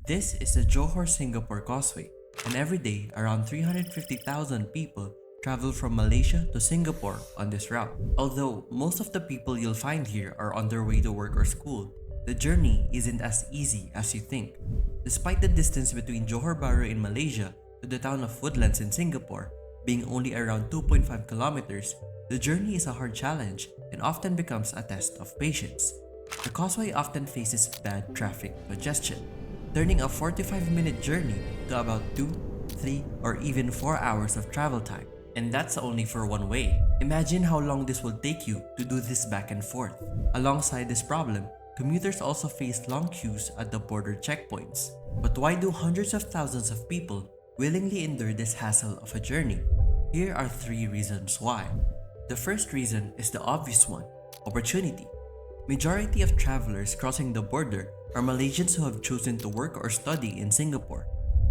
This is the Johor-Singapore Causeway, and every day around 350,000 people travel from Malaysia to Singapore on this route. Although most of the people you'll find here are on their way to work or school, the journey isn't as easy as you think. Despite the distance between Johor Bahru in Malaysia to the town of Woodlands in Singapore being only around 2.5 kilometers, the journey is a hard challenge and often becomes a test of patience. The causeway often faces bad traffic congestion, turning a 45-minute journey to about 2, 3, or even 4 hours of travel time. And that's only for one way. Imagine how long this will take you to do this back and forth. Alongside this problem, commuters also face long queues at the border checkpoints. But why do hundreds of thousands of people willingly endure this hassle of a journey? Here are 3 reasons why. The first reason is the obvious one: opportunity. Majority of travelers crossing the border are Malaysians who have chosen to work or study in Singapore.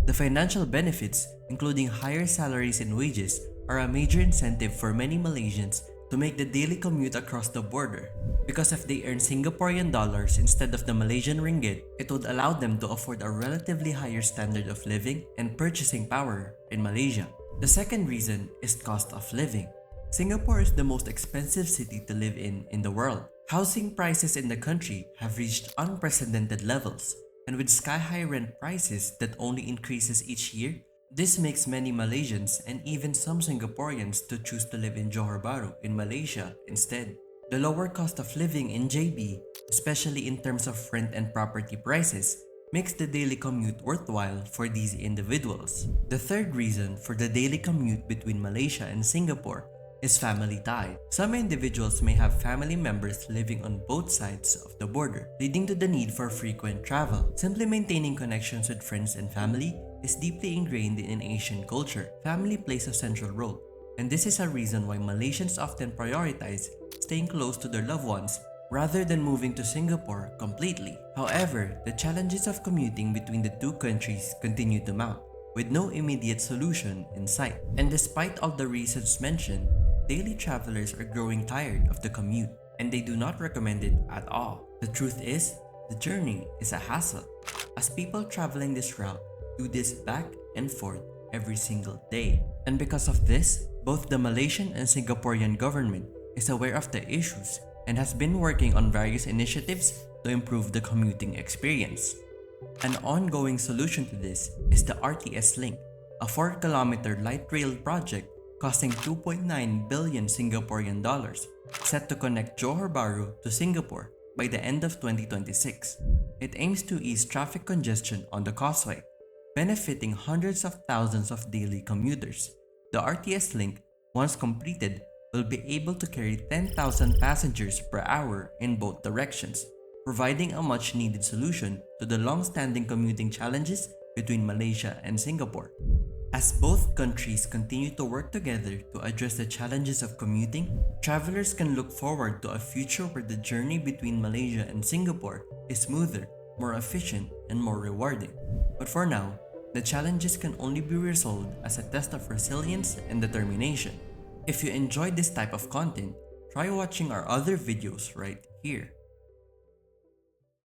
The financial benefits, including higher salaries and wages, are a major incentive for many Malaysians to make the daily commute across the border. Because if they earn Singaporean dollars instead of the Malaysian ringgit, it would allow them to afford a relatively higher standard of living and purchasing power in Malaysia. The second reason is cost of living. Singapore is the most expensive city to live in the world. Housing prices in the country have reached unprecedented levels, and with sky-high rent prices that only increases each year, this makes many Malaysians and even some Singaporeans to choose to live in Johor Bahru in Malaysia instead. The lower cost of living in JB, especially in terms of rent and property prices, makes the daily commute worthwhile for these individuals. The third reason for the daily commute between Malaysia and Singapore is family tie. Some individuals may have family members living on both sides of the border, leading to the need for frequent travel. Simply maintaining connections with friends and family is deeply ingrained in Asian culture. Family plays a central role, and this is a reason why Malaysians often prioritize staying close to their loved ones rather than moving to Singapore completely. However, the challenges of commuting between the two countries continue to mount, with no immediate solution in sight. And despite all the reasons mentioned, daily travelers are growing tired of the commute, and they do not recommend it at all. The truth is, the journey is a hassle, as people traveling this route do this back and forth every single day. And because of this, both the Malaysian and Singaporean government is aware of the issues and has been working on various initiatives to improve the commuting experience. An ongoing solution to this is the RTS Link, a 4-kilometer light rail project costing 2.9 billion Singaporean dollars, set to connect Johor Bahru to Singapore by the end of 2026. It aims to ease traffic congestion on the causeway, benefiting hundreds of thousands of daily commuters. The RTS Link, once completed, will be able to carry 10,000 passengers per hour in both directions, providing a much-needed solution to the long-standing commuting challenges between Malaysia and Singapore. As both countries continue to work together to address the challenges of commuting, travelers can look forward to a future where the journey between Malaysia and Singapore is smoother, more efficient, and more rewarding. But for now, the challenges can only be resolved as a test of resilience and determination. If you enjoyed this type of content, try watching our other videos right here.